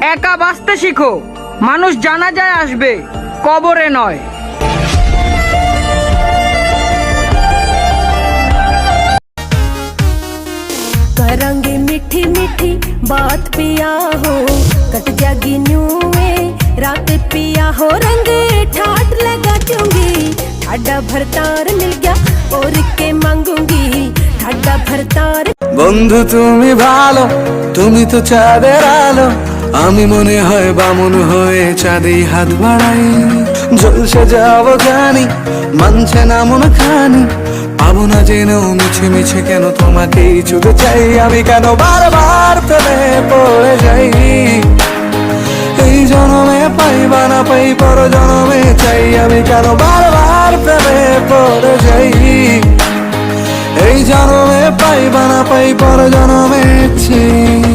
একা বাঁচতে শিখো, মানুষ জানাজায় আসবে, কবরে নয়। करेंगे मीठी मीठी बात पिया हो, कट जागी न्यू रात पिया हो, रंग ठाट लगा दूंगी, ठाडा भरतार मिल गया और के मांगूंगी, ठाडा भरतार। বন্ধু তুমি ভালো, তুমি তো চাঁদের আলো, আমি মনে হয় বামুন হয়ে চাঁদে হাত বাড়াই। ঝলসে যাবো জানি, মানছে না মন খানি, পাবো না জেনেও মিছে মিছে কেন তোমাকেই ছুতে চাই। আমি কেন বারবার প্রেমে পড়ে যাই, এই জনমে পাই বা না পাই পর জনমে চাই। আমি কেন বারবার প্রেমে পড়ে যাই, এই জনমে পাই বা না পাই পর জনমে চাই।